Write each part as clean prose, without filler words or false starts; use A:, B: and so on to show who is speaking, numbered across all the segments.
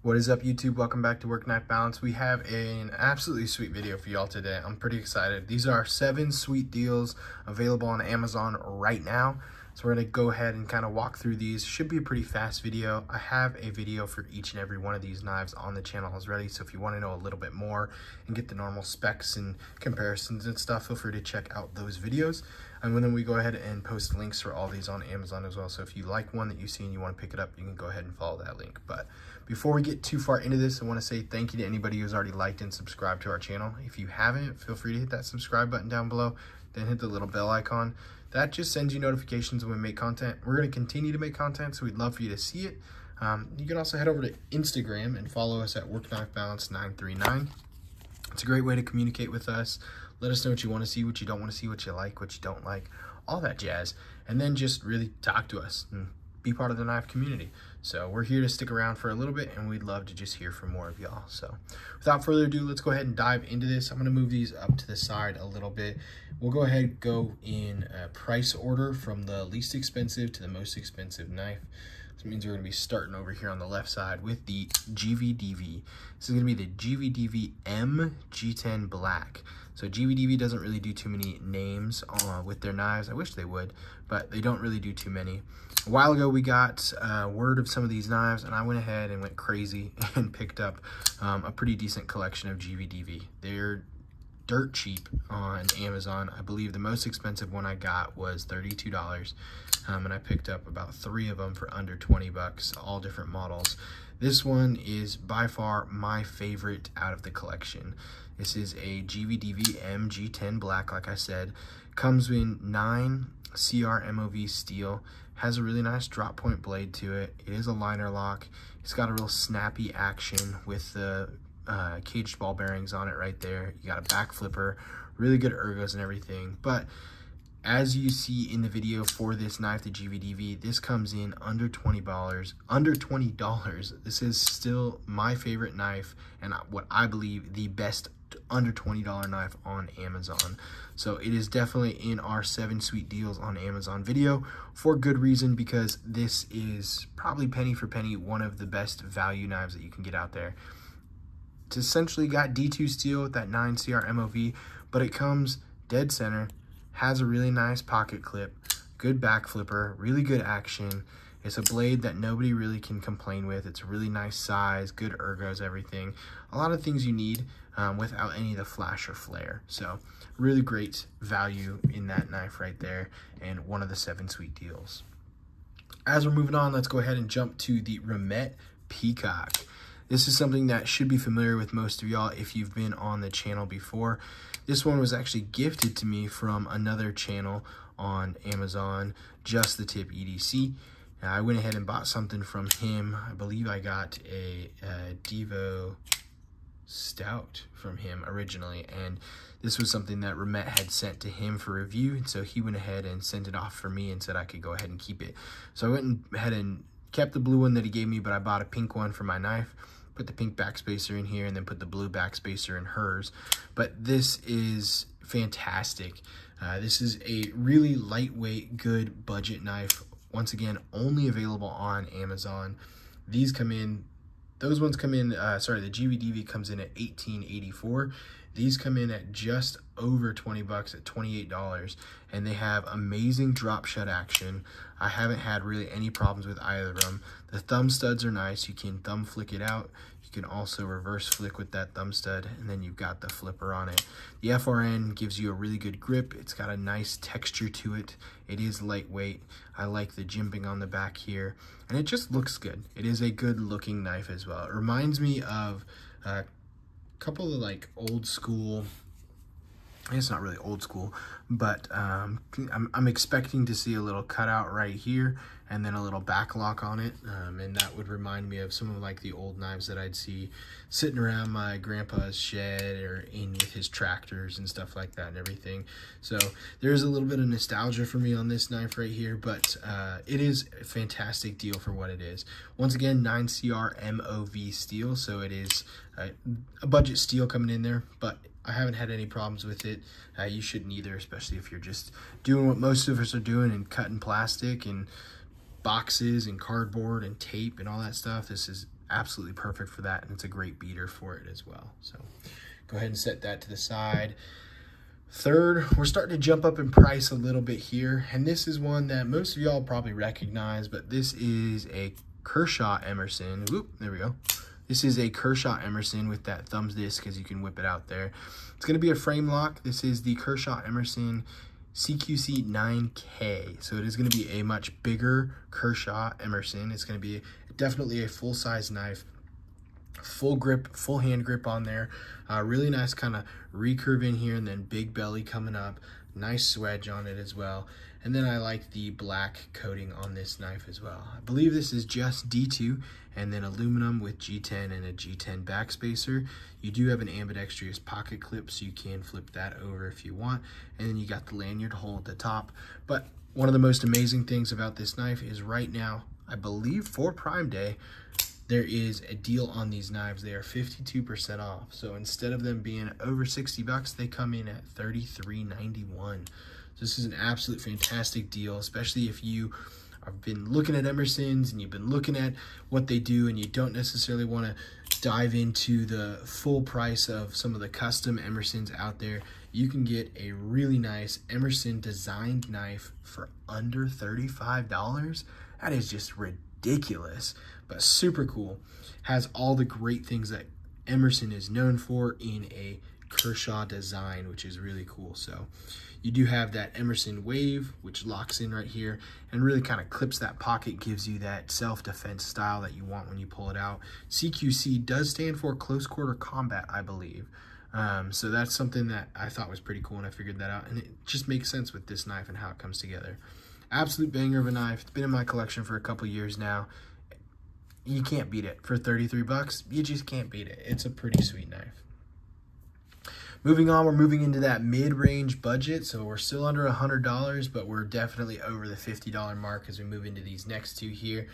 A: What is up, YouTube? Welcome back to Work Knife Balance. We have an absolutely sweet video for y'all today. I'm pretty excited. These are 7 sweet deals available on Amazon right now. So we're gonna go ahead and kind of walk through these. Should be a pretty fast video. I have a video for each and every one of these knives on the channel already. So if you want to know a little bit more and get the normal specs and comparisons and stuff, feel free to check out those videos. And then we go ahead and post links for all these on Amazon as well. So if you like one that you see and you want to pick it up, you can go ahead and follow that link. But before we get too far into this, I want to say thank you to anybody who's already liked and subscribed to our channel. If you haven't, feel free to hit that subscribe button down below, then hit the little bell icon. That just sends you notifications when we make content. We're going to continue to make content, so we'd love for you to see it. You can also head over to Instagram and follow us at WorkKnifeBalance939. It's a great way to communicate with us. Let us know what you want to see, what you don't want to see, what you like, what you don't like, all that jazz. And then just really talk to us and be part of the knife community. So we're here to stick around for a little bit, and we'd love to just hear from more of y'all. So without further ado, let's go ahead and dive into this. I'm going to move these up to the side a little bit. We'll go ahead and go in price order from the least expensive to the most expensive knife. So it means we're going to be starting over here on the left side with the GVDV. This is going to be the GVDV M G10 Black. So GVDV doesn't really do too many names with their knives. I wish they would, but they don't really do too many. A while ago, we got word of some of these knives, and I went ahead and went crazy and picked up a pretty decent collection of GVDV. They're dirt cheap on Amazon. I believe the most expensive one I got was $32, and I picked up about 3 of them for under 20 bucks, all different models. This one is by far my favorite out of the collection. This is a GVDV MG10 Black, like I said. Comes in 9 CR MOV steel. Has a really nice drop point blade to it. It is a liner lock. It's got a real snappy action with the caged ball bearings on it right there. You got a back flipper, really good ergos and everything. But as you see in the video for this knife, the GVDV, this comes in under $20. Under $20. This is still my favorite knife and what I believe the best under $20 knife on Amazon. So it is definitely in our 7 sweet deals on Amazon video for good reason, because this is probably penny for penny one of the best value knives that you can get out there. It's essentially got D2 steel with that 9 CR MOV, but it comes dead center, has a really nice pocket clip, good back flipper, really good action. It's a blade that nobody really can complain with. It's a really nice size, good ergos, everything. A lot of things you need without any of the flash or flare. So really great value in that knife right there, and one of the 7 sweet deals. As we're moving on, let's go ahead and jump to the remit Peacock. This is something that should be familiar with most of y'all if you've been on the channel before. This one was actually gifted to me from another channel on Amazon, Just the Tip EDC. I went ahead and bought something from him. I believe I got a Devo Stout from him originally, and this was something that Remit had sent to him for review, and so he went ahead and sent it off for me and said I could go ahead and keep it. So I went ahead and kept the blue one that he gave me, but I bought a pink one for my knife, put the pink backspacer in here, and then put the blue backspacer in hers. But this is fantastic. This is a really lightweight, good budget knife. Once again, only available on Amazon. These come in, those ones come in, sorry, the GVDV comes in at $18.84. These come in at just over 20 bucks at $28, and they have amazing drop shut action. I haven't had really any problems with either of them. The thumb studs are nice. You can thumb flick it out. You can also reverse flick with that thumb stud, and then you've got the flipper on it. The FRN gives you a really good grip. It's got a nice texture to it. It is lightweight. I like the jimping on the back here, and it just looks good. It is a good looking knife as well. It reminds me of a couple of like old school, it's not really old school, but I'm expecting to see a little cutout right here and then a little back lock on it, and that would remind me of some of like the old knives that I'd see sitting around my grandpa's shed or in with his tractors and stuff like that and everything. So there's a little bit of nostalgia for me on this knife right here, but it is a fantastic deal for what it is. Once again, 9 CR MOV steel, so it is a budget steel coming in there, but I haven't had any problems with it. You shouldn't either, especially if you're just doing what most of us are doing and cutting plastic and boxes and cardboard and tape and all that stuff. This is absolutely perfect for that, and it's a great beater for it as well. So go ahead and set that to the side. Third, we're starting to jump up in price a little bit here, and this is one that most of y'all probably recognize, but this is a Kershaw Emerson. Whoop, there we go. This is a Kershaw Emerson with that thumbs disc, as you can whip it out there. It's going to be a frame lock. This is the Kershaw Emerson CQC 9K. So it is going to be a much bigger Kershaw Emerson. It's going to be definitely a full-size knife. Full grip, full hand grip on there. Really nice kind of recurve in here, and then big belly coming up. Nice swedge on it as well. And then I like the black coating on this knife as well. I believe this is just D2 and then aluminum with G10 and a G10 backspacer. You do have an ambidextrous pocket clip, so you can flip that over if you want. And then you got the lanyard hole at the top. But one of the most amazing things about this knife is right now, I believe for Prime Day, there is a deal on these knives. They are 52% off. So instead of them being over 60 bucks, they come in at $33.91. So this is an absolute fantastic deal, especially if you have been looking at Emersons and you've been looking at what they do and you don't necessarily want to dive into the full price of some of the custom Emersons out there. You can get a really nice Emerson designed knife for under $35. That is just ridiculous, but super cool. Has all the great things that Emerson is known for in a Kershaw design, which is really cool. So you do have that Emerson wave, which locks in right here and really kind of clips that pocket, gives you that self-defense style that you want when you pull it out. CQC does stand for close quarter combat, I believe. So that's something that I thought was pretty cool, and I figured that out, and it just makes sense with this knife and how it comes together. Absolute banger of a knife. It's been in my collection for a couple years now. You can't beat it. For 33 bucks, you just can't beat it. It's a pretty sweet knife. Moving on, we're moving into that mid-range budget, so we're still under $100, but we're definitely over the $50 mark as we move into these next two here.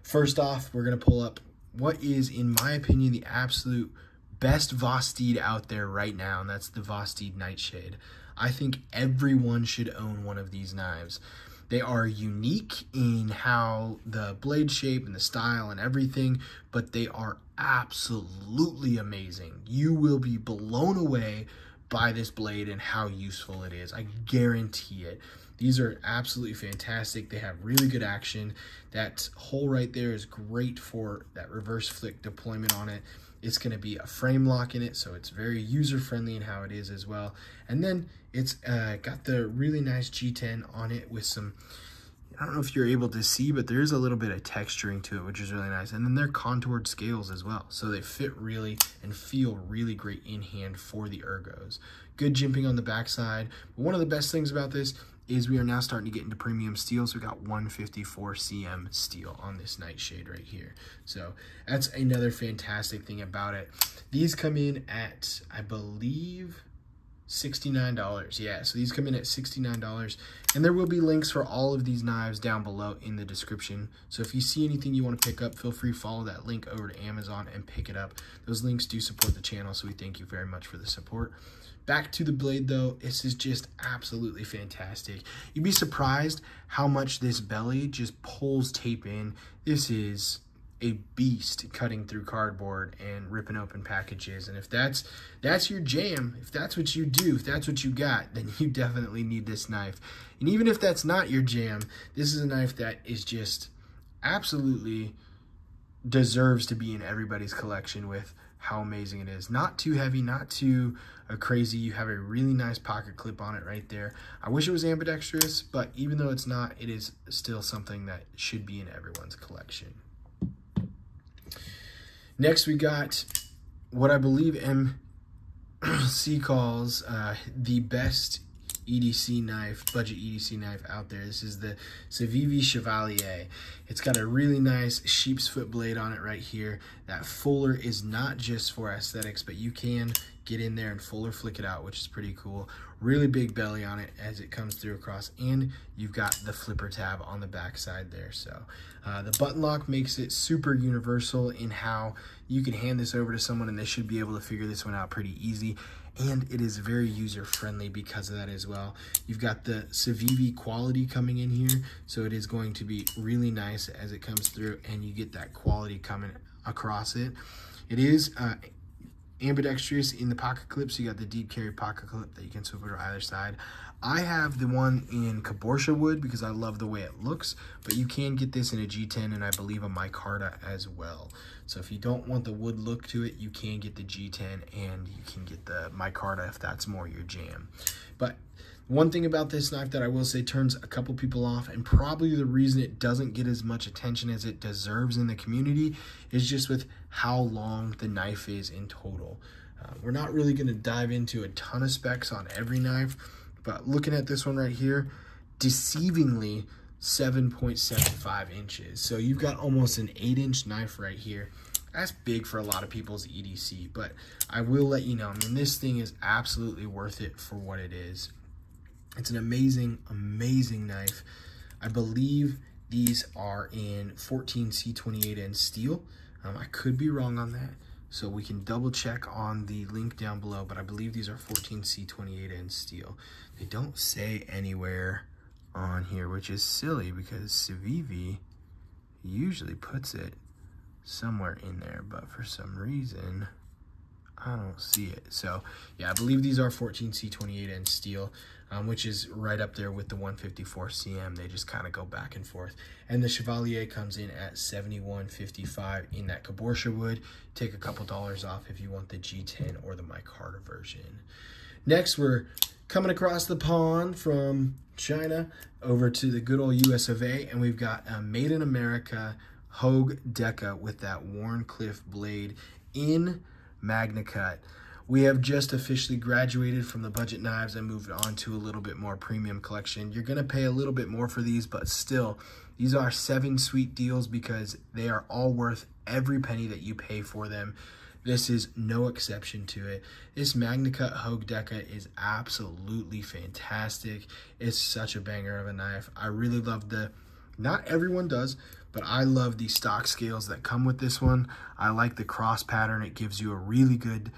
A: First off, we're going to pull up what is, in my opinion, the absolute best Vossty out there right now, and that's the Vossty Nightshade. I think everyone should own one of these knives. They are unique in how the blade shape and the style and everything, but they are absolutely amazing. You will be blown away by this blade and how useful it is. I guarantee it. These are absolutely fantastic. They have really good action. That hole right there is great for that reverse flick deployment on it. It's going to be a frame lock in it, so it's very user-friendly in how it is as well. And then it's got the really nice G10 on it with some, I don't know if you're able to see, but there is a little bit of texturing to it, which is really nice. And then they're contoured scales as well, so they fit really and feel really great in hand for the ergos. Good jimping on the backside. But one of the best things about this is we are now starting to get into premium steel. So we got 154 cm steel on this Nightshade right here. So that's another fantastic thing about it. These come in at, I believe, $69. Yeah, so these come in at $69, and there will be links for all of these knives down below in the description. So if you see anything you want to pick up, feel free to follow that link over to Amazon and pick it up. Those links do support the channel, so we thank you very much for the support. Back to the blade though, this is just absolutely fantastic. You'd be surprised how much this belly just pulls tape in. This is a beast cutting through cardboard and ripping open packages. And if that's your jam, if that's what you do, if that's what you got, then you definitely need this knife. And even if that's not your jam, this is a knife that is just absolutely deserves to be in everybody's collection with how amazing it is. Not too heavy, not too crazy. You have a really nice pocket clip on it right there. I wish it was ambidextrous, but even though it's not, it is still something that should be in everyone's collection. Next, we got what I believe MC calls the best EDC knife, budget EDC knife out there. This is the Savvi Chevalier. It's got a really nice sheep's foot blade on it right here. That fuller is not just for aesthetics, but you can get in there and fuller flick it out, which is pretty cool. Really big belly on it as it comes through across, and you've got the flipper tab on the back side there. So the button lock makes it super universal in how you can hand this over to someone and they should be able to figure this one out pretty easy. and it is very user-friendly because of that as well. You've got the Savvi quality coming in here, so it is going to be really nice as it comes through, and you get that quality coming across it. It is ambidextrous in the pocket clip, so you got the deep carry pocket clip that you can swip over to either side. I have the one in cabochon wood because I love the way it looks, but you can get this in a G10 and I believe a micarta as well. So if you don't want the wood look to it, you can get the G10 and you can get the micarta if that's more your jam. But one thing about this knife that I will say turns a couple people off, and probably the reason it doesn't get as much attention as it deserves in the community, is just with how long the knife is in total. We're not really going to dive into a ton of specs on every knife, but looking at this one right here, deceivingly 7.75 inches. So you've got almost an 8-inch knife right here. That's big for a lot of people's EDC, but I will let you know, I mean, this thing is absolutely worth it for what it is. It's an amazing, amazing knife. I believe these are in 14C28N steel. I could be wrong on that, so we can double check on the link down below, but I believe these are 14C28N steel. They don't say anywhere on here, which is silly because Savvi usually puts it somewhere in there, but for some reason I don't see it. So yeah, I believe these are 14C28N steel, which is right up there with the 154 CM. They just kind of go back and forth. And the Chevalier comes in at $71.55 in that cabochon wood. Take a couple dollars off if you want the G10 or the micarta version. Next, we're coming across the pond from China over to the good old US of A, and we've got a Made in America Hogue Deca with that Wharncliffe blade in Magna Cut. We have just officially graduated from the budget knives and moved on to a little bit more premium collection. You're gonna pay a little bit more for these, but still, these are 7 sweet deals because they are all worth every penny that you pay for them. This is no exception to it. This Magna Cut Hogue Deca is absolutely fantastic. It's such a banger of a knife. I really love not everyone does, but I love the stock scales that come with this one. I like the cross pattern. It gives you a really good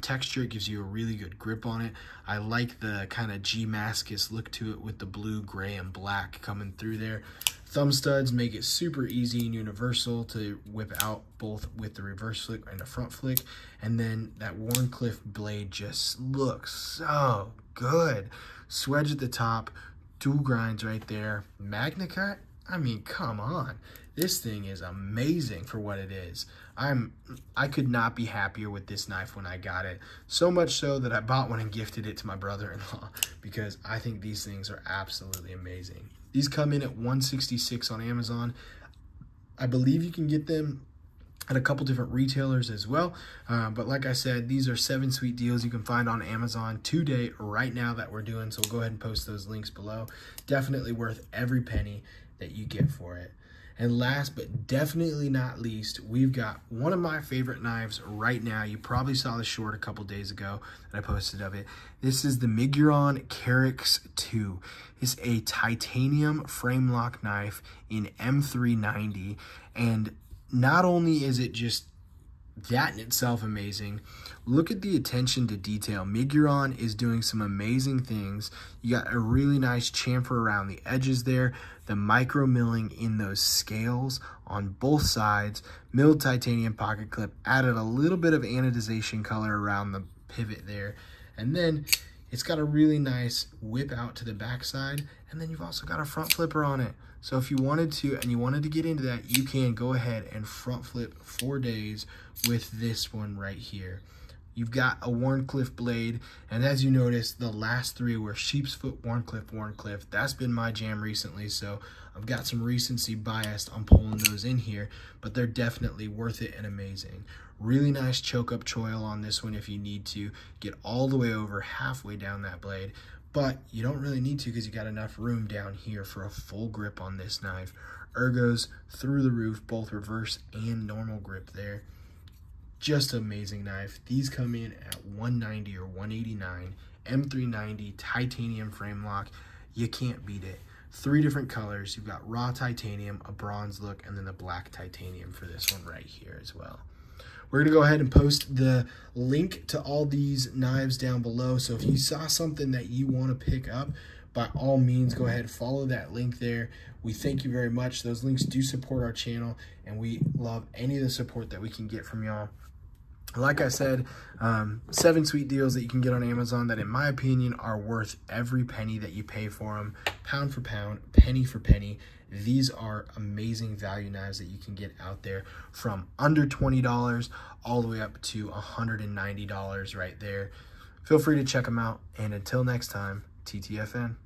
A: texture. It gives you a really good grip on it. I like the kind of G-Mascus look to it with the blue, gray, and black coming through there. Thumb studs make it super easy and universal to whip out both with the reverse flick and the front flick. And then that Wharncliffe blade just looks so good. Swedge at the top, dual grinds right there. Magna Cut, I mean, come on. This thing is amazing for what it is. I could not be happier with this knife when I got it. So much so that I bought one and gifted it to my brother-in-law because I think these things are absolutely amazing. These come in at $166 on Amazon. I believe you can get them at a couple different retailers as well. But like I said, these are 7 sweet deals you can find on Amazon today, right now that we're doing. So we'll go ahead and post those links below. Definitely worth every penny that you get for it. And last but definitely not least, we've got one of my favorite knives right now. You probably saw the short a couple days ago that I posted of it. This is the Miguron Carix 2. It's a titanium frame lock knife in M390. And not only is it just that in itself amazing, look at the attention to detail. Miguron is doing some amazing things. You got a really nice chamfer around the edges there, the micro milling in those scales on both sides, milled titanium pocket clip, added a little bit of anodization color around the pivot there, and then it's got a really nice whip out to the backside, and then you've also got a front flipper on it. So if you wanted to, and you wanted to get into that, you can go ahead and front flip 4 days with this one right here. You've got a Wharncliffe blade, and as you notice, the last 3 were sheepsfoot, Wharncliffe. That's been my jam recently, so I've got some recency bias on pulling those in here, but they're definitely worth it and amazing. Really nice choke-up choil on this one if you need to get all the way over halfway down that blade. But you don't really need to because you got enough room down here for a full grip on this knife. Ergos through the roof, both reverse and normal grip there. Just an amazing knife. These come in at $190 or $189. M390 titanium frame lock. You can't beat it. 3 different colors. You've got raw titanium, a bronze look, and then the black titanium for this one right here as well. We're going to go ahead and post the link to all these knives down below. So if you saw something that you want to pick up, by all means, go ahead and follow that link there. We thank you very much. Those links do support our channel, and we love any of the support that we can get from y'all. Like I said, 7 sweet deals that you can get on Amazon that, in my opinion, are worth every penny that you pay for them. Pound for pound, penny for penny. These are amazing value knives that you can get out there from under $20 all the way up to $190 right there. Feel free to check them out. And until next time, TTFN.